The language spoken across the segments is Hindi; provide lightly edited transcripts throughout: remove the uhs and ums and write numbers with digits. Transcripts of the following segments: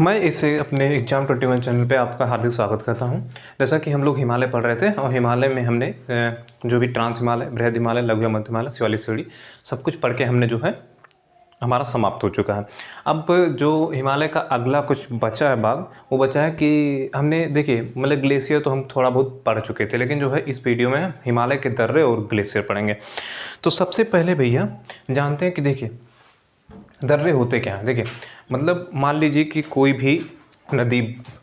मैं इसे अपने एग्जाम 21 चैनल पे आपका हार्दिक स्वागत करता हूं। जैसा कि हम लोग हिमालय पढ़ रहे थे और हिमालय में हमने जो भी ट्रांस हिमालय, बृहद हिमालय, लघु मध्य हिमालय, शिवालिक श्रेणी सब कुछ पढ़ के हमने जो है हमारा समाप्त हो चुका है। अब जो हिमालय का अगला कुछ बचा है भाग, वो बचा है कि हमने देखिए मतलब ग्लेशियर तो हम थोड़ा बहुत पढ़ चुके थे, लेकिन जो है इस वीडियो में हिमालय के दर्रे और ग्लेशियर पढ़ेंगे। तो सबसे पहले भैया जानते हैं कि देखिए दर्रे होते क्या हैं। देखिए मतलब मान लीजिए कि कोई भी नदी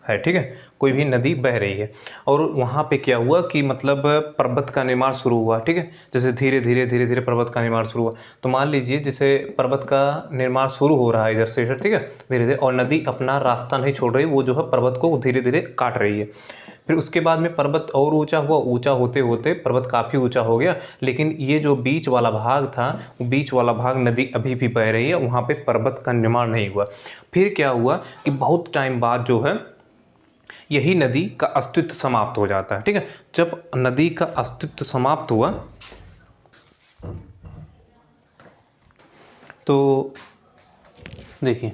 है, ठीक है, कोई भी नदी बह रही है और वहाँ पे क्या हुआ कि मतलब पर्वत का निर्माण शुरू हुआ, ठीक है। जैसे धीरे धीरे पर्वत का निर्माण शुरू हुआ, तो मान लीजिए जैसे पर्वत का निर्माण शुरू हो रहा है इधर से इधर, ठीक है, धीरे धीरे, और नदी अपना रास्ता नहीं छोड़ रही, वो जो है पर्वत को धीरे धीरे काट रही है। फिर उसके बाद में पर्वत और ऊंचा हुआ, ऊंचा होते होते पर्वत काफ़ी ऊंचा हो गया, लेकिन ये जो बीच वाला भाग था, वो बीच वाला भाग नदी अभी भी बह रही है, वहाँ पे पर्वत का निर्माण नहीं हुआ। फिर क्या हुआ कि बहुत टाइम बाद जो है यही नदी का अस्तित्व समाप्त हो जाता है, ठीक है। जब नदी का अस्तित्व समाप्त हुआ तो देखिए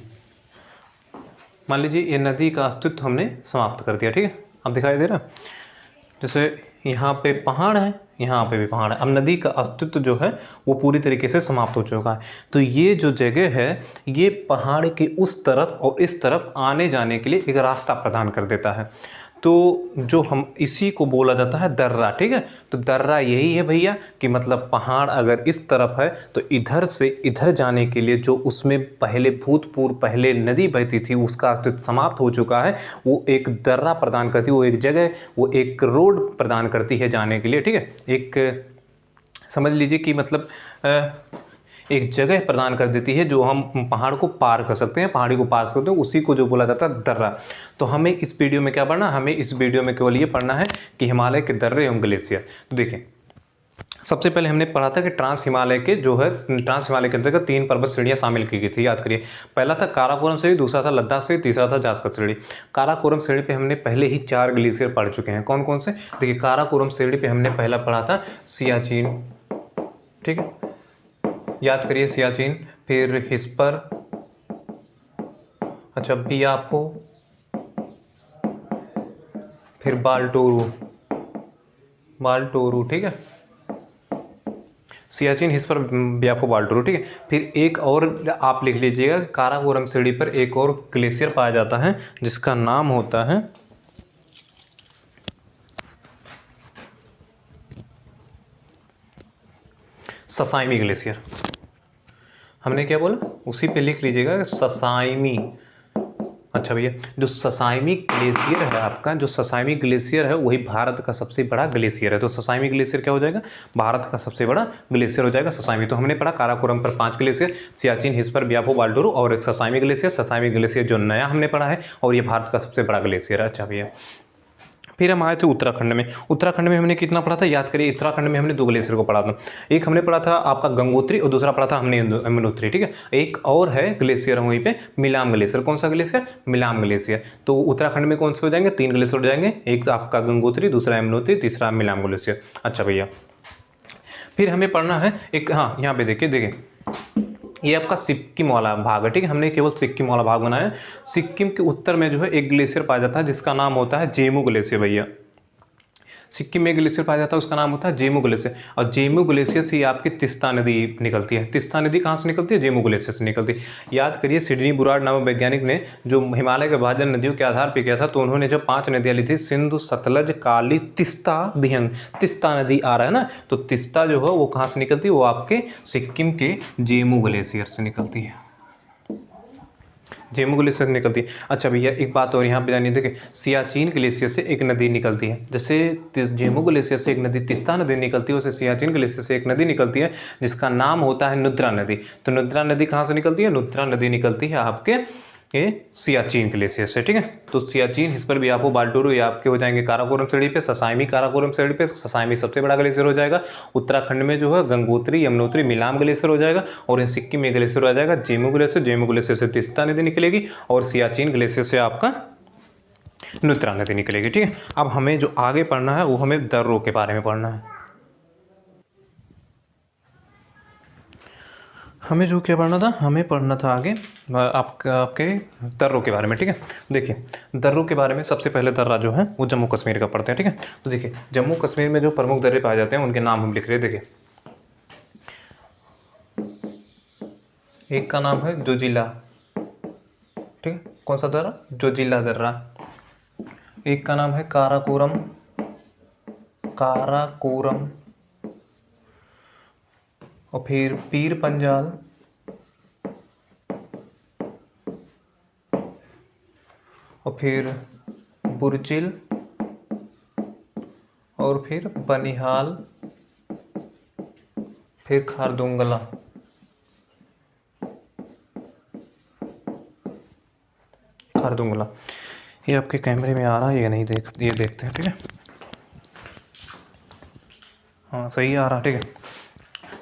मान लीजिए ये नदी का अस्तित्व हमने समाप्त कर दिया, ठीक है। अब दिखाई दे रहा है जैसे यहाँ पे पहाड़ है, यहाँ पे भी पहाड़ है। अब नदी का अस्तित्व जो है वो पूरी तरीके से समाप्त हो चुका है। तो ये जो जगह है ये पहाड़ के उस तरफ और इस तरफ आने जाने के लिए एक रास्ता प्रदान कर देता है। तो जो हम इसी को बोला जाता है दर्रा, ठीक है। तो दर्रा यही है भैया कि मतलब पहाड़ अगर इस तरफ है तो इधर से इधर जाने के लिए जो उसमें पहले भूतपूर्व पहले नदी बहती थी उसका अस्तित्व समाप्त हो चुका है, वो एक दर्रा प्रदान करती है, वो एक जगह, वो एक रोड प्रदान करती है जाने के लिए, ठीक है। एक समझ लीजिए कि मतलब एक जगह प्रदान कर देती है जो हम पहाड़ को पार कर सकते हैं, पहाड़ी को पार कर सकते हैं, उसी को जो बोला जाता है दर्रा। तो हमें इस वीडियो में क्या पढ़ना है, हमें इस वीडियो में केवल ये पढ़ना है कि हिमालय के दर्रे एवं ग्लेशियर। तो देखिए सबसे पहले हमने पढ़ा था कि ट्रांस हिमालय के जो है ट्रांस हिमालय के अंतर्गत 3 पर्वत श्रेणियां शामिल की गई थी, याद करिए। पहला था काराकोरम श्रेणी, दूसरा था लद्दाख श्रेणी, तीसरा था जास्कर श्रेणी। काराकोरम श्रेणी पे हमने पहले ही 4 ग्लेशियर पढ़ चुके हैं। कौन कौन से? देखिए काराकोरम श्रेणी पे हमने पहला पढ़ा था सियाचिन, ठीक है, याद करिए सियाचिन। फिर हिस्पर, अच्छा बियापो, फिर बाल्टोरू, बाल्टोरू, ठीक है, सियाचिन, हिस्पर, बियापो, बाल्टोरू, ठीक है। फिर एक और आप लिख लीजिएगा, काराकोरम श्रेणी पर एक और ग्लेशियर पाया जाता है जिसका नाम होता है ससाइमी ग्लेशियर। हमने क्या बोला, उसी पे लिख लीजिएगा ससाइमी। अच्छा भैया, जो ससाइमी ग्लेशियर है आपका, जो ससाइमी ग्लेशियर है वही भारत का सबसे बड़ा ग्लेशियर है। तो ससाइमी ग्लेशियर क्या हो जाएगा, भारत का सबसे बड़ा ग्लेशियर हो जाएगा ससाइमी। तो हमने पढ़ा काराकोरम पर 5 ग्लेशियर, सियाचिन, हिस्पर, बियापो, बाल्टोरू और एक ससाइमी ग्लेशियर। ससाइमी ग्लेशियर जो नया हमने पढ़ा है और ये भारत का सबसे बड़ा ग्लेशियर है। अच्छा भैया, फिर हम आए थे उत्तराखंड में। उत्तराखंड में हमने कितना पढ़ा था, याद करिए। उत्तराखंड में हमने 2 ग्लेशियर को पढ़ा था। एक हमने पढ़ा था आपका गंगोत्री और दूसरा पढ़ा था हमने यमुनोत्री, ठीक है। एक और है ग्लेशियर वहीं पे, मिलाम ग्लेशियर। कौन सा ग्लेशियर? मिलाम ग्लेशियर। तो उत्तराखंड में कौन से हो जाएंगे? 3 ग्लेशियर हो जाएंगे, एक आपका गंगोत्री, दूसरा यमुनोत्री, तीसरा मिलाम ग्लेशियर। अच्छा भैया, फिर हमें पढ़ना है एक, हाँ यहाँ पे देखिए ये आपका सिक्किम वाला भाग है, ठीक है। हमने केवल सिक्किम वाला भाग बनाया। सिक्किम के उत्तर में जो है एक ग्लेशियर पाया जाता है जिसका नाम होता है जेमू ग्लेशियर भैया। सिक्किम में ग्लेशियर पाया जाता है, उसका नाम होता है जेमू ग्लेशियर। और जेमू ग्लेशियर से आपकी तिस्ता नदी निकलती है। तिस्ता नदी कहाँ से निकलती है? जेमू ग्लेशियर से निकलती है। याद करिए सिडनी बुराड नामक वैज्ञानिक ने जो हिमालय के विभाजन नदियों के आधार पर किया था, तो उन्होंने जब 5 नदियाँ ली थी, सिंधु, सतलज, काली, तिस्ता, दिहंग। तिस्ता नदी आ रहा है ना, तो तिस्ता जो है वो कहाँ से निकलती है? वो आपके सिक्किम के जेमू ग्लेशियर से निकलती है, जेमू ग्लेशियर से निकलती है। अच्छा भैया एक बात और यहाँ पे जानिए, देखिए सियाचिन ग्लेशियर से एक नदी निकलती है। जैसे जेमू ग्लेशियर से एक नदी तिस्ता नदी निकलती है, वैसे सियाचिन ग्लेशियर से एक नदी निकलती है जिसका नाम होता है नुद्रा नदी। तो नुद्रा नदी कहाँ से निकलती है? नुद्रा नदी निकलती है आपके ये सियाचिन ग्लेशियर से, ठीक है। तो सियाचिन, हिस्पर, बियापो, बाल्टोरू ये आपके हो जाएंगे काराकोरम श्रेणी पे। ससाइमी काराकोरम श्रेणी पे, ससाइमी सबसे बड़ा ग्लेशियर हो जाएगा। उत्तराखंड में जो है गंगोत्री, यमुनोत्री, मिलाम ग्लेशियर हो जाएगा। और इन सिक्किम में ग्लेशियर हो जाएगा जेमू ग्लेशियर। जेमू ग्लेशियर से तिस्ता नदी निकलेगी और सियाचिन ग्लेशियर से आपका नुद्रा नदी निकलेगी, ठीक है। अब हमें जो आगे पढ़ना है वो हमें दर्रों के बारे में पढ़ना है। हमें जो क्या पढ़ना था, हमें पढ़ना था आगे आपके दर्रों के बारे में। ठीक है, देखिए दर्रों के बारे में सबसे पहले दर्रा जो है वो जम्मू कश्मीर का पढ़ते हैं। ठीक है, तो देखिए जम्मू कश्मीर में जो प्रमुख दर्रे पाए जाते हैं उनके नाम हम लिख रहे हैं। देखिए एक का नाम है जोजिला, ठीक है, कौन सा दर्रा, जोजिला दर्रा। एक का नाम है काराकोरम, काराकोरम। और फिर पीर पंजाल, और फिर बुर्जिल, और फिर बनिहाल, फिर खारदुंगला। खारदुंगला ये आपके कैमरे में आ रहा है या नहीं, ये देखते हैं। ठीक है, हाँ सही आ रहा, ठीक है।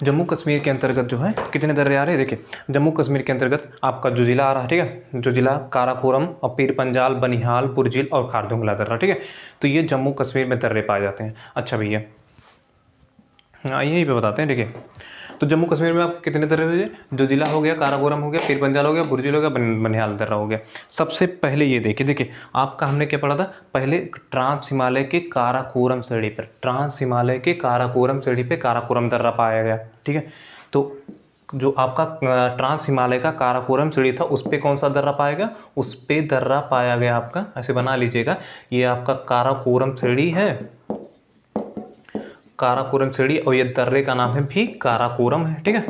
जम्मू कश्मीर के अंतर्गत जो है कितने दर्रे आ रहे हैं, देखिए जम्मू कश्मीर के अंतर्गत आपका जोजिला आ रहा है, ठीक है, जोजिला, काराकोरम और पीर पंजाल, बनिहाल, बुर्जिल और खारदुंगला दर्रा। ठीक है, तो ये जम्मू कश्मीर में दर्रे पाए जाते हैं। अच्छा भैया, हाँ यहीं पे बताते हैं। देखिए तो जम्मू कश्मीर में आप कितने दर्रे हुए, जोजिला हो गया, काराकोरम हो गया, पीर पंजाल हो गया, बुर्जिल हो गया, बनिहाल दर्रा हो गया। सबसे पहले ये देखिए आपका हमने क्या पढ़ा था, पहले ट्रांस हिमालय के काराकोरम श्रेणी पर, ट्रांस हिमालय के काराकोरम श्रेणी पे काराकोरम दर्रा पाया गया। ठीक है, तो जो आपका ट्रांस हिमालय का काराकोरम श्रेणी था उस पर कौन सा दर्रा पाया गया, उस पर दर्रा पाया गया आपका, ऐसे बना लीजिएगा, ये आपका काराकोरम श्रेणी है, काराकोरम श्रेणी, और ये दर्रे का नाम है भी काराकोरम है। ठीक है,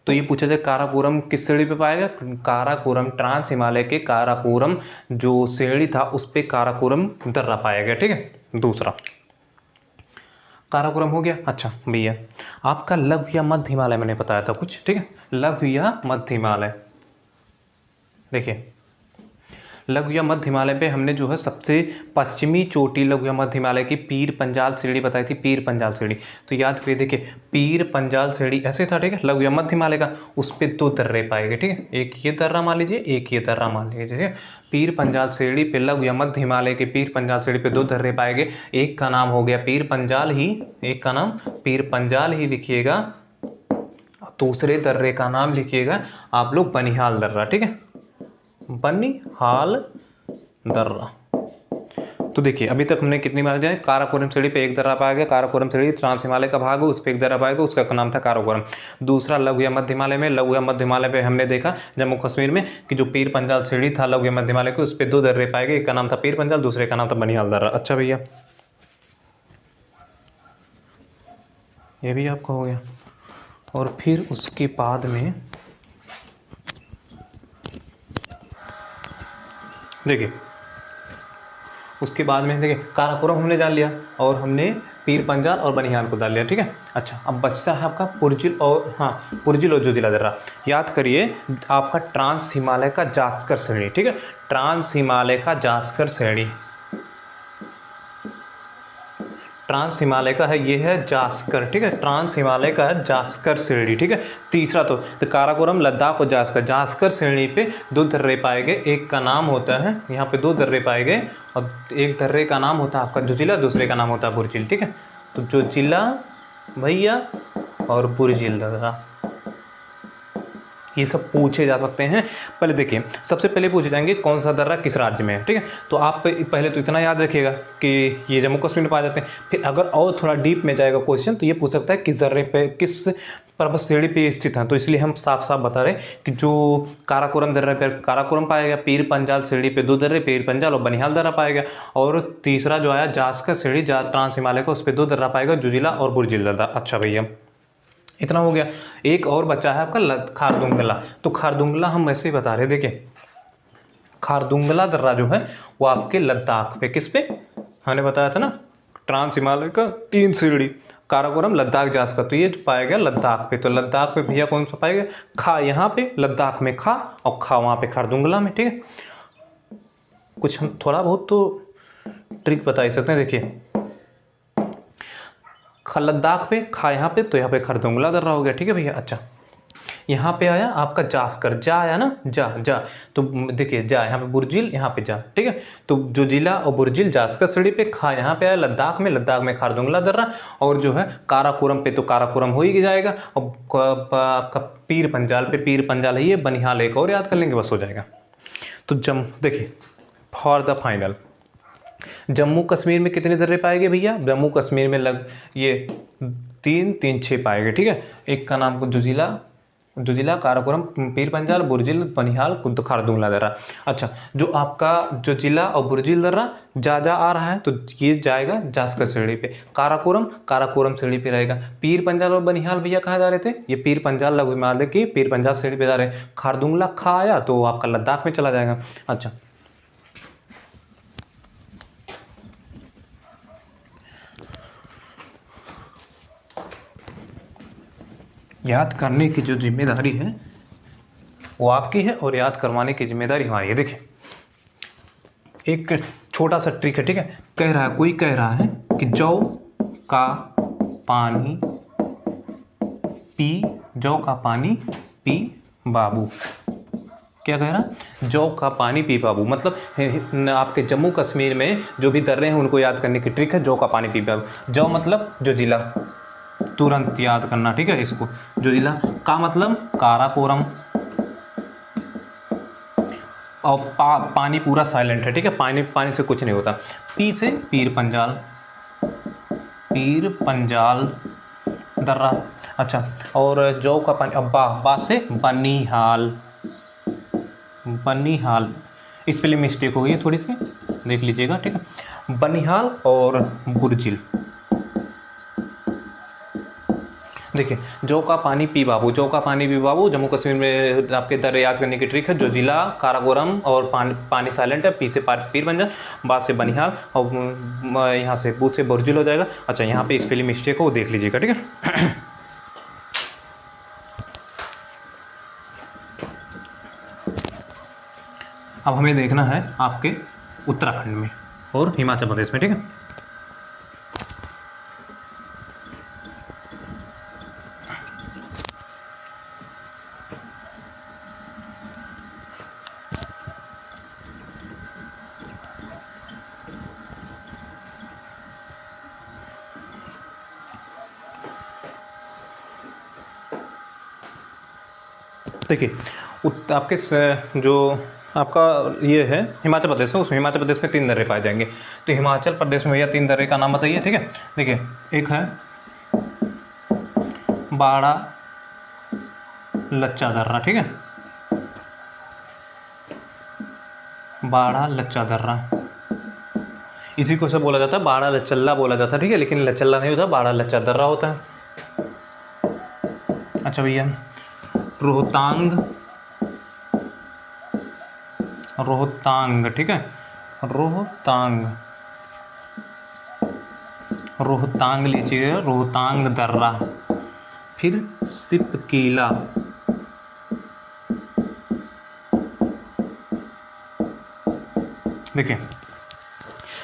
तो ये पूछा जाए काराकोरम किस श्रेणी पे पाया गया, काराकोरम ट्रांस हिमालय के काराकोरम जो श्रेणी था उस पे काराकोरम दर्रा पाया गया। ठीक है, दूसरा काराकोरम हो गया। अच्छा भैया आपका लघु या मध्य हिमालय मैंने बताया था कुछ, ठीक है, लघु या मध्य हिमालय। देखिए लघु या मध्य हिमालय पे हमने जो है सबसे पश्चिमी चोटी लघु या मध्य हिमालय की पीर पंजाल श्रेणी बताई थी, पीर पंजाल श्रेणी। तो याद करिए, देखिए पीर पंजाल श्रेणी ऐसे था, ठीक है, लघु या मध्य हिमालय का, उस पर दो दर्रे पाए गए। ठीक है, एक ये दर्रा मान लीजिए, एक ये दर्रा मान लीजिए। ठीक है, पीर पंजाल श्रेणी पे, लघु या मध्य हिमालय के पीर पंजाल श्रेणी पे दो दर्रे पाए गए, एक का नाम हो गया पीर पंजाल ही, एक का नाम पीर पंजाल ही लिखिएगा, दूसरे दर्रे का नाम लिखिएगा आप लोग बनिहाल दर्रा। ठीक है, बनिहाल दर्रा। तो देखिए अभी तक हमने कितनी बार जाए, काराकोरम श्रेणी पे एक दर्रा पाया गया, काराकोरम श्रेणी ट्रांस हिमालय का भाग है, उस पर एक दर्रा पाया गया, उसका नाम था काराकोरम। दूसरा लघु या मध्य हिमालय में, लघु या मध्य हिमालय पे हमने देखा जम्मू कश्मीर में कि जो पीर पंजाल श्रेणी था लघु या मध्य हिमालय के, उस पर दो दर्रे पाए गए, एक का नाम था पीर पंजाल, दूसरे का नाम था बनिहाल दर्रा। अच्छा भैया ये भी आपका हो गया। और फिर उसके बाद में देखिए, उसके बाद में देखिए काराकोरम हमने जान लिया और हमने पीर पंजाल और बनिहाल को डाल लिया। ठीक है, अच्छा अब बचता है आपका पुर्जिल और, हाँ पुर्जिल और जोजिला दर्रा। याद करिए आपका ट्रांस हिमालय का जास्कर श्रेणी, ठीक है, ट्रांस हिमालय का जास्कर श्रेणी, ट्रांस हिमालय का है, ये है जास्कर। ठीक है, ट्रांस हिमालय का है जास्कर श्रेणी। ठीक है, तीसरा तो काराकोरम, लद्दाख और जास्कर, जास्कर श्रेणी पे दो दर्रे पाए गए, एक का नाम होता है, यहाँ पे दो दर्रे पाए गए और एक दर्रे का नाम होता है आपका जोजिला, दूसरे का नाम होता है बुर्जिल। ठीक है, तो जोजिला भैया और बुर्जिल दर्रा ये सब पूछे जा सकते हैं। पहले देखिए सबसे पहले पूछे जाएंगे कौन सा दर्रा किस राज्य में है। ठीक है, तो आप पहले तो इतना याद रखिएगा कि ये जम्मू कश्मीर में पाए जाते हैं। फिर अगर और थोड़ा डीप में जाएगा क्वेश्चन तो ये पूछ सकता है किस दर्रे पे, किस पर्वत श्रेणी पे स्थित है। तो इसलिए हम साफ साफ बता रहे हैं कि जो काराकोरम दर्रा पे काराकोरम पाया गया, पीर पंजाल श्रेणी पे दो दर्रे, पीर पंजाल और बनिहाल दर्रा पाया गया, और तीसरा जो आया जास्कर श्रेणी ट्रांस हिमालय का, उस पर दो दर्रा पाएगा, जोजिला और बुर्जिल दर्रा। अच्छा भैया इतना हो गया। एक और बच्चा है आपका खारदुंगला। तो खारदुंगला हम ऐसे ही बता रहे, देखिए खारदुंगला दर्रा जो है वो आपके लद्दाख पे, किस पे हमने बताया था ना, ट्रांस हिमालय का तीन श्रेणी, काराकोरम, लद्दाख, जास्कर, तो ये पाया गया लद्दाख पे। तो लद्दाख पे भैया कौन सा पाएगा, खा, यहाँ पे लद्दाख में खा और खा वहाँ पे खारदुंगला में। ठीक है, कुछ हम थोड़ा बहुत तो ट्रिक बता ही सकते हैं। देखिए लद्दाख पे खा यहाँ पे, तो यहाँ पे खारदुंगला दर्रा हो गया। ठीक है भैया, अच्छा यहाँ पे आया आपका जास्कर, जा आया ना, जा जा, तो देखिए जा यहाँ पे बुर्जिल, यहाँ पे जा, ठीक है। तो जोजिला और बुर्जिल जास्कर सीढ़ी पे, खा यहाँ पे आया लद्दाख में खारदुंगला दर्रा, और जो है काराकोरम पे तो काराकोरम हो ही जाएगा, और आपका पीर पंजाल पे, पीर पंजाल है ये, बनिहाल एक और याद कर लेंगे बस हो जाएगा। तो देखिए for the final, Jammu Kashmir में कितने दर्रे पाएंगे भैया? जम्मू कश्मीर में ये 3 पाएंगे, ठीक है। एक का नाम जोजिला, काराकोरम, पीर पंजाल, बुर्जिल, बनिहाल, खारदुंगला दर्रा। अच्छा, जो आपका जोजिला और बुर्जिल दर्रा जा आ रहा है तो ये जाएगा जास्कर सीढ़ी पे, काराकोरम सीढ़ी पे रहेगा। पीर पंजाल और बनिहाल भैया कहाँ जा रहे थे? ये पीर पंजाल लघु हिमालय की पीर पंजाल सीढ़ी पे जा रहे हैं। खारदुंगला खा आया तो आपका लद्दाख में चला जाएगा। अच्छा, याद करने की जो जिम्मेदारी है वो आपकी है और याद करवाने की जिम्मेदारी हमारी है। देखिए एक छोटा सा ट्रिक है, ठीक है। कोई कह रहा है कि जौ का पानी पी बाबू। क्या कह रहा है? जौ का पानी पी बाबू, मतलब आपके जम्मू कश्मीर में जो भी दर्रे हैं उनको याद करने की ट्रिक है, जौ का पानी पी बाबू। जौ मतलब जो जिला, तुरंत याद करना, ठीक है इसको। जो जिला का मतलब काराकोरम, और पानी पूरा साइलेंट है, ठीक है, पानी से कुछ नहीं होता। पी से पीर पंजाल दर्रा। अच्छा, और जौ का पानी, अब बा से बनिहाल, इस पे मिस्टेक हो गई है थोड़ी सी, देख लीजिएगा, ठीक है। बनिहाल और बुर्जिल। देखिए जौ का पानी पी बाबू, जम्मू कश्मीर में आपके दर्रे याद करने की ट्रिक है। जो जिला काराकोरम, और पानी साइलेंट है। पी से पीर पंजाल, बा से बनिहाल, और यहाँ से बू से बुर्जिल हो जाएगा। अच्छा, यहाँ पे स्पेलिंग मिस्टेक हो वो देख लीजिएगा, ठीक है। अब हमें देखना है आपके उत्तराखंड में और हिमाचल प्रदेश में, ठीक है। देखिए आपके जो आपका ये है हिमाचल प्रदेश है, उसमें हिमाचल प्रदेश में 3 दर्रे पाए जाएंगे। तो हिमाचल प्रदेश में भैया 3 दर्रे का नाम बताइए, ठीक है। देखिए एक है बाड़ा लच्चा दर्रा, ठीक है, बाड़ा लच्चा दर्रा, इसी को से बोला जाता है बाड़ा लचल्ला बोला जाता है, ठीक है, लेकिन लचल्ला नहीं होता, बाड़ा लच्चा दर्रा होता है। अच्छा भैया, रोहतांग, ठीक है, रोहतांग लीजिए, रोहतांग दर्रा। फिर सिपकीला, देखिए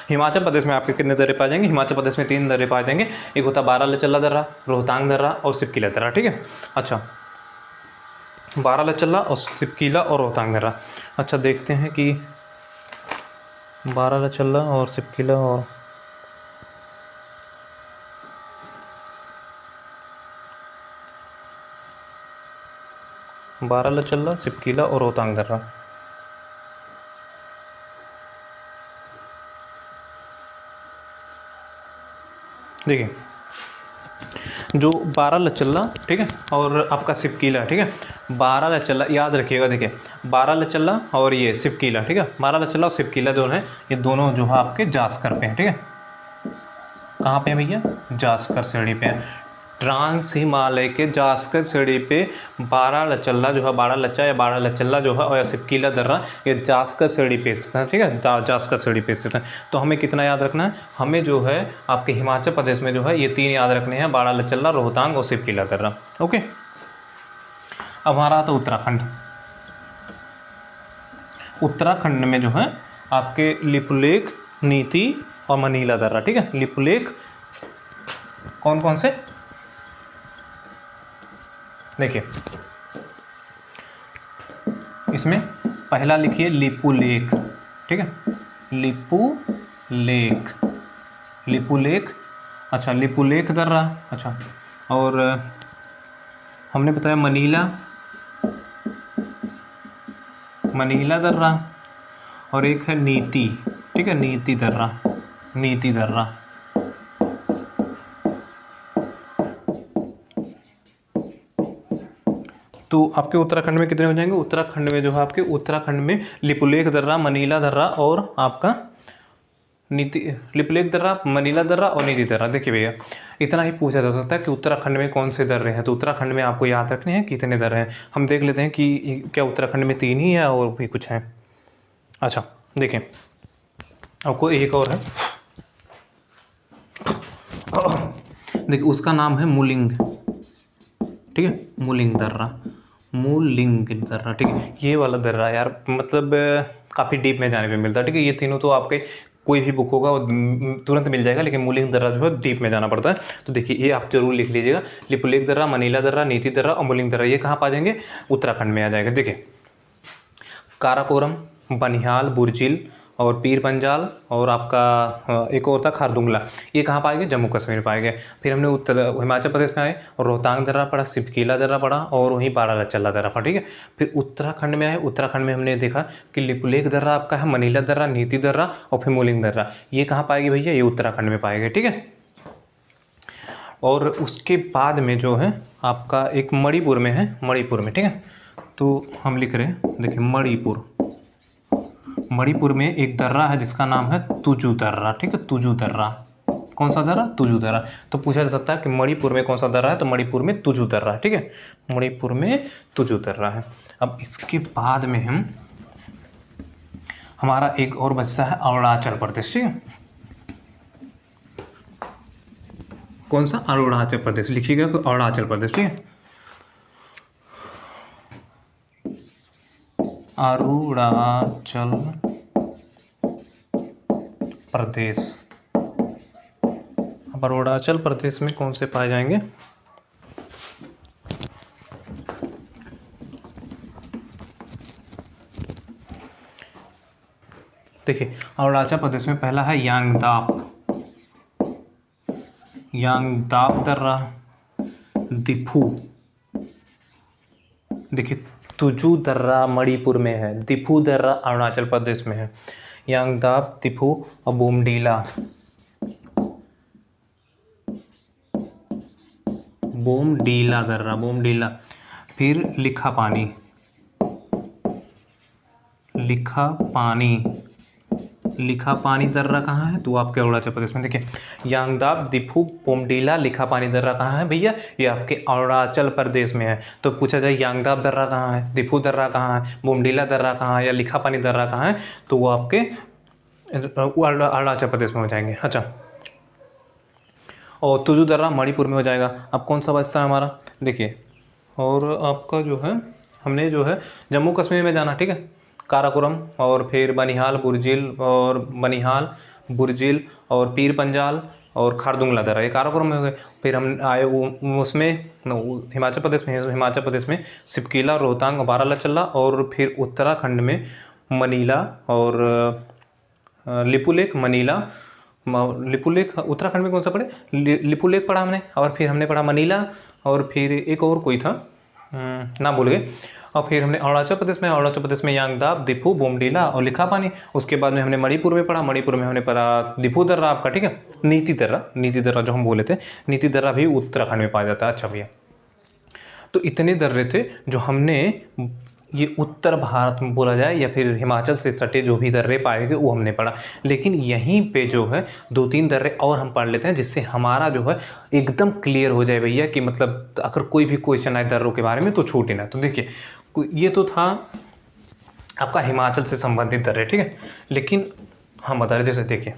हिमाचल प्रदेश में आपके कितने दर्रे पाए जाएंगे? हिमाचल प्रदेश में 3 दर्रे पाए जाएंगे। एक होता बाड़ा लचल्ला दर्रा, रोहतांग दर्रा और सिपकीला दर्रा, ठीक है। अच्छा, बाड़ा लचल्ला और सिपकीला और रोहतांग दर्रा। अच्छा, देखते हैं कि बाड़ा लचल्ला और सिपकीला और बाड़ा लचल्ला, सिपकीला और रोहतांग दर्रा। देखिए जो बाड़ा लचल्ला, ठीक है, और आपका सिपकीला, ठीक है। बाड़ा लचल्ला याद रखिएगा, देखिए बाड़ा लचल्ला और ये सिपकीला, ठीक है। बाड़ा लचल्ला और सिपकीला जो है ये दोनों जो है आपके जास्कर पे हैं, ठीक है। कहाँ पे हैं भैया? जास्कर सीढ़ी पे हैं। ट्रांस हिमालय के जास्कर सीढ़ी पे बाड़ा लचल्ला जो है, बाड़ा लच्चा या बाड़ा लचल्ला जो है, और सिपकीला दर्रा ये जास्कर सीढ़ी पे स्थित है, ठीक है, जास्कर सीढ़ी पे स्थित है। तो हमें कितना याद रखना है? हमें जो है आपके हिमाचल प्रदेश में जो है ये 3 याद रखने हैं, बाड़ा लचल्ला, रोहतांग और सिपकीला दर्रा। ओके, अब हमारा आता उत्तराखंड। उत्तराखंड में जो है आपके लिपुलेख, नीति और मनीला दर्रा, ठीक है। लिपुलेख कौन कौन से? देखिए इसमें पहला लिखिए लिपुलेख, ठीक है, लिपुलेख, लिपुलेख, अच्छा लिपुलेख दर्रा, अच्छा। और हमने बताया मनीला, मनीला दर्रा, और एक है नीति, ठीक है, नीति दर्रा, नीति दर्रा। तो आपके उत्तराखंड में कितने हो जाएंगे? उत्तराखंड में जो है आपके उत्तराखंड में लिपुलेख दर्रा, मनीला दर्रा और आपका नीति, लिपुलेख दर्रा, मनीला दर्रा और नीति दर्रा। देखिए भैया, इतना ही पूछा जा सकता है कि उत्तराखंड में कौन से दर्रे हैं। तो उत्तराखंड में आपको याद रखने हैं कितने दर्रे हैं। हम देख लेते हैं कि क्या उत्तराखंड में 3 ही है और भी कुछ हैं। अच्छा देखें, आपको एक और है, देखिए उसका नाम है मूलिंग, ठीक है, मूलिंग दर्रा, मूलिंग दर्रा, ठीक है। ये वाला दर्रा यार मतलब काफ़ी डीप में जाने पे मिलता है, ठीक है। ये तीनों तो आपके कोई भी बुक होगा वो तुरंत मिल जाएगा, लेकिन मूलिंग दर्रा जो है डीप में जाना पड़ता है। तो देखिए ये आप जरूर लिख लीजिएगा, लिपुलेख दर्रा, मनीला दर्रा, नीति दर्रा और मूलिंग दर्रा, ये कहाँ पा जाएंगे? उत्तराखंड में आ जाएगा। देखिए काराकोरम, बनिहाल, बुरजिल और पीर पंजाल और आपका एक और था खारदुंगला, ये कहाँ पाए गए? जम्मू कश्मीर में पाए गए। फिर हमने उत्तर हिमाचल प्रदेश में आए और रोहतांग दर्रा पड़ा, सिपकीला दर्रा पड़ा और वहीं बारालाचला दर्रा पड़ा, ठीक है। फिर उत्तराखंड में आए, उत्तराखंड में हमने देखा कि लिपुलेख दर्रा आपका है, मनीला दर्रा, नीति दर्रा और फिर मूलिंग दर्रा, ये कहाँ पाएगी भैया? ये उत्तराखंड में पाए गए, ठीक है। और उसके बाद में जो है आपका एक मणिपुर में है, मणिपुर में, ठीक है। तो हम लिख रहे हैं, देखिए मणिपुर, मणिपुर में एक दर्रा है जिसका नाम है तुजु दर्रा, ठीक है, तुजु दर्रा। कौन सा दर्रा? तुजु दर्रा। तो पूछा जा सकता है कि मणिपुर में कौन सा दर्रा है, तो मणिपुर में तुजु दर्रा, ठीक है, मणिपुर में तुजु दर्रा है। अब इसके बाद में हमारा एक और बचता है अरुणाचल प्रदेश, ठीक है। कौन सा? अरुणाचल प्रदेश, लिखिएगा अरुणाचल प्रदेश, ठीक है, अरुणाचल प्रदेश। अब अरुणाचल प्रदेश में कौन से पाए जाएंगे? देखिए अरुणाचल प्रदेश में पहला है यांगदाप, यांगदाप दर्रा, दिफू, देखिए तुजु दर्रा मणिपुर में है, दिफू दर्रा अरुणाचल प्रदेश में है, यांगदाप, दिफू और बोमडीला, बोमडीला दर्रा, बोमडीला। फिर लिखा पानी, लिखा पानी, लिखा पानी दर्रा कहाँ है? तो आपके अरुणाचल प्रदेश में। देखिए यांगदाप, दिफू, बोमडीला, लिखा पानी दर्रा कहाँ है भैया? ये आपके अरुणाचल प्रदेश में है। तो पूछा जाए यांगदाप दर्रा कहाँ है, दिफू दर्रा कहाँ है, बोमडीला दर्रा कहाँ है या लिखा पानी दर्रा कहाँ है? तो वो आपके अरुणाचल प्रदेश में हो जाएंगे। अच्छा, और तुजु दर्रा मणिपुर में हो जाएगा। अब कौन सा बचता है हमारा? देखिए और आपका जो है हमने जो है जम्मू कश्मीर में जाना, ठीक है, काराकोरम और फिर बनिहाल, बुरजिल और बनिहाल, बुरजिल और पीर पंजाल और खारदुंगला दर्रा, ये काराकोरम में हो गए। फिर हम आए वो उसमें हिमाचल प्रदेश में, हिमाचल प्रदेश में सिपकीला, रोहतांग, बारालाचला और फिर उत्तराखंड में मनीला और लिपुलेख, मनीला, लिपुलेख। उत्तराखंड में कौन सा पढ़े? लिपुलेख पढ़ा हमने, और फिर हमने पढ़ा मनीला और फिर एक और कोई था, नाम भूल गए। और फिर हमने अरुणाचल प्रदेश में यांगदाप, दिफू, बोमडीला और लिखा पानी। उसके बाद में हमने मणिपुर में पढ़ा, मणिपुर में हमने पढ़ा दिफू दर्रा आपका, ठीक है, नीति दर्रा, नीति दर्रा जो हम बोले थे, नीति दर्रा भी उत्तराखंड में पाया जाता है। अच्छा भैया, तो इतने दर्रे थे जो हमने ये उत्तर भारत में बोला जाए या फिर हिमाचल से सटे जो भी दर्रे पाए गए वो हमने पढ़ा। लेकिन यहीं पे जो है 2-3 दर्रे और हम पढ़ लेते हैं जिससे हमारा जो है एकदम क्लियर हो जाए भैया कि मतलब अगर कोई भी क्वेश्चन आए दर्रों के बारे में तो छूटे ना। तो देखिए ये तो था आपका हिमाचल से संबंधित दर्रे, ठीक है। लेकिन हम बता रहे, जैसे देखिए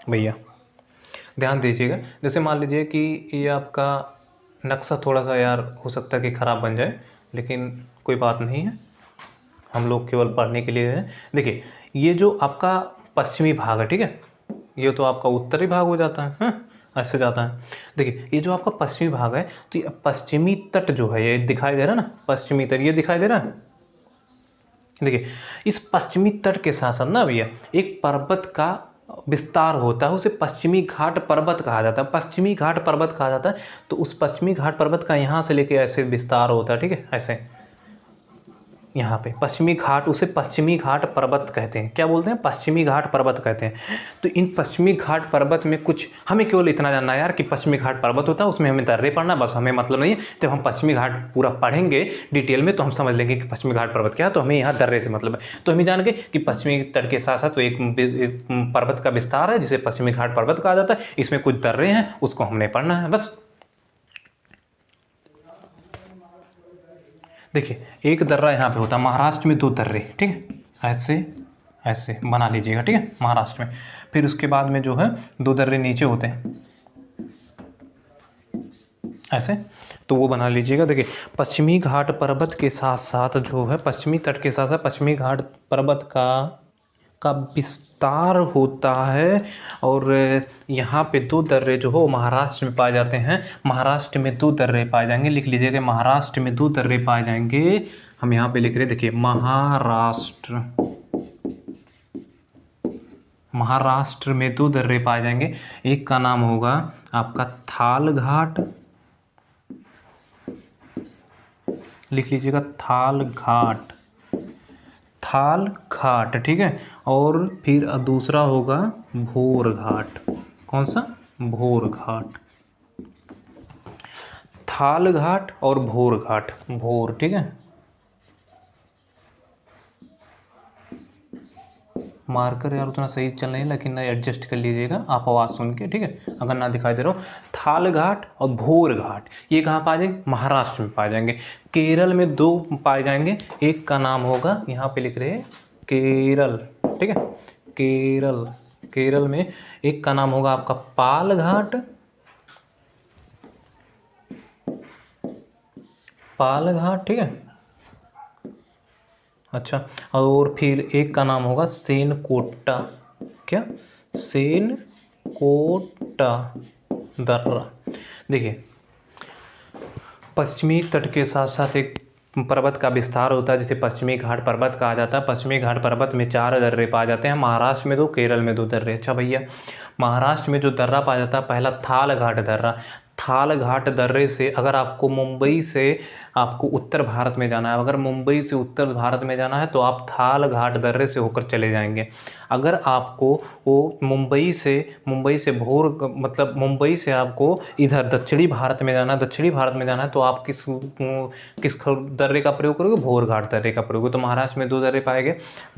भैया ध्यान दीजिएगा, जैसे मान लीजिए कि ये आपका नक्शा थोड़ा सा यार हो सकता है कि ख़राब बन जाए, लेकिन कोई बात नहीं है, हम लोग केवल पढ़ने के लिए हैं। देखिए ये जो आपका पश्चिमी भाग है, ठीक है, ये तो आपका उत्तरी भाग हो जाता है, ऐसे जाता है। देखिए ये जो आपका पश्चिमी भाग है, तो ये पश्चिमी तट जो है ये दिखाई दे रहा है ना, पश्चिमी तट ये दिखाई दे रहा है, देखिए इस पश्चिमी तट के साथ साथ ना भैया एक पर्वत का विस्तार होता है, उसे पश्चिमी घाट पर्वत कहा जाता है। पश्चिमी घाट पर्वत कहा जाता है। तो उस पश्चिमी घाट पर्वत का यहाँ से लेके ऐसे विस्तार होता है, ठीक है, ऐसे यहाँ पे पश्चिमी घाट, उसे पश्चिमी घाट पर्वत कहते हैं। क्या बोलते हैं? पश्चिमी घाट पर्वत कहते हैं। तो इन पश्चिमी घाट पर्वत में कुछ, हमें केवल इतना जानना है यार कि पश्चिमी घाट पर्वत होता है, उसमें हमें दर्रे पढ़ना, बस हमें मतलब नहीं है। जब हम पश्चिमी घाट पूरा पढ़ेंगे डिटेल में तो हम समझ लेंगे कि पश्चिमी घाट पर्वत क्या है। तो हमें यहाँ दर्रे से मतलब है। तो हमें जान के कि पश्चिमी तट के साथ साथ तो एक पर्वत का विस्तार है जिसे पश्चिमी घाट पर्वत कहा जाता है। इसमें कुछ दर्रे हैं, उसको हमने पढ़ना है बस। देखिए एक दर्रा यहाँ पे होता है, महाराष्ट्र में 2 दर्रे, ठीक है, ऐसे ऐसे बना लीजिएगा, ठीक है, महाराष्ट्र में। फिर उसके बाद में जो है 2 दर्रे नीचे होते हैं ऐसे, तो वो बना लीजिएगा। देखिए पश्चिमी घाट पर्वत के साथ साथ जो है, पश्चिमी तट के साथ साथ पश्चिमी घाट पर्वत का विस्तार होता है। और यहाँ पे 2 दर्रे जो हो महाराष्ट्र में पाए जाते हैं। महाराष्ट्र में 2 दर्रे पाए जाएंगे, लिख लीजिएगा महाराष्ट्र में 2 दर्रे पाए जाएंगे। हम यहाँ पे लिख रहे हैं, देखिए महाराष्ट्र में 2 दर्रे पाए जाएंगे। एक का नाम होगा आपका थाल घाट, लिख लीजिएगा थाल घाट, ठीक है। और फिर दूसरा होगा भोर घाट। कौन सा? भोर घाट। थाल घाट और भोर घाट, भोर, ठीक है। मार्कर यार उतना सही चल नहीं, लेकिन एडजस्ट कर लीजिएगा आप आवाज़ सुन के, ठीक है, अगर ना दिखाई दे रहा हो। थाल घाट और भोर घाट ये कहाँ पाए जाएंगे? महाराष्ट्र में पाए जाएंगे। केरल में 2 पाए जाएंगे। एक का नाम होगा, यहाँ पे लिख रहे हैं केरल, ठीक है, केरल में एक का नाम होगा आपका पाल घाट, ठीक है, अच्छा। और फिर एक का नाम होगा सेनकोट्टा। क्या? सेनकोट्टा दर्रा। देखिए पश्चिमी तट के साथ साथ एक पर्वत का विस्तार होता है जिसे पश्चिमी घाट पर्वत कहा जाता है। पश्चिमी घाट पर्वत में 4 दर्रे पाए जाते हैं। महाराष्ट्र में 2, केरल में 2 दर्रे। अच्छा भैया, महाराष्ट्र में जो दर्रा पाया जाता है पहला थाल घाट दर्रा। थाल घाट दर्रे से अगर आपको मुंबई से आपको उत्तर भारत में जाना है, अगर मुंबई से उत्तर भारत में जाना है तो आप थाल घाट दर्रे से होकर चले जाएंगे। अगर आपको वो मुंबई से भोर मतलब मुंबई से आपको इधर दक्षिणी भारत में जाना है तो आप किस दर्रे का प्रयोग करोगे? भोर घाट दर्रे का प्रयोग। तो महाराष्ट्र में 2 दर्रे पाए गए,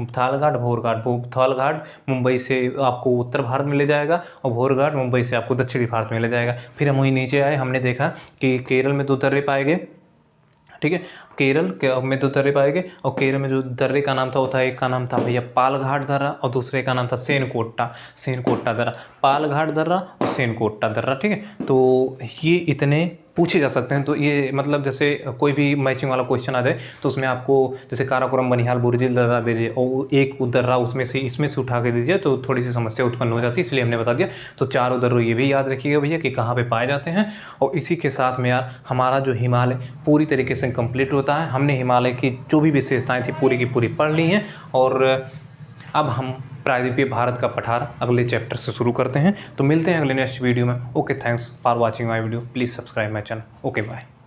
थाल घाट, भोर घाट। थाल घाट मुंबई से आपको उत्तर भारत में ले जाएगा और भोर घाट मुंबई से आपको दक्षिणी भारत में ले जाएगा। फिर हम वहीं नीचे आए, हमने देखा कि केरल में 2 दर्रे पाए गए, ठीक है, केरल में 2 दर्रे पाए गए। और केरल में जो दर्रे का नाम था वो था, एक का नाम था भैया पाल घाट दर्रा और दूसरे का नाम था सेनकोट्टा दर्रा। पाल घाट दर्रा और सेनकोट्टा दर्रा, ठीक है। तो ये इतने पूछे जा सकते हैं। तो ये मतलब जैसे कोई भी मैचिंग वाला क्वेश्चन आ जाए तो उसमें आपको जैसे काराकोरम, बनिहाल, बुर्जिल दर्रा दीजिए और एक दर्रा उसमें से इसमें से उठा के दीजिए तो थोड़ी सी समस्या उत्पन्न हो जाती है, इसलिए हमने बता दिया। तो 4 दर्रे ये भी याद रखिएगा भैया कि कहाँ पे पाए जाते हैं। और इसी के साथ में यार हमारा जो हिमालय पूरी तरीके से कंप्लीट होता है। हमने हिमालय की जो भी विशेषताएँ थी पूरी की पूरी पढ़ ली हैं। और अब हम प्रायद्वीपीय भारत का पठार अगले चैप्टर से शुरू करते हैं। तो मिलते हैं अगले नेक्स्ट वीडियो में। Okay, thanks for watching my video. Please subscribe my channel. Okay, bye.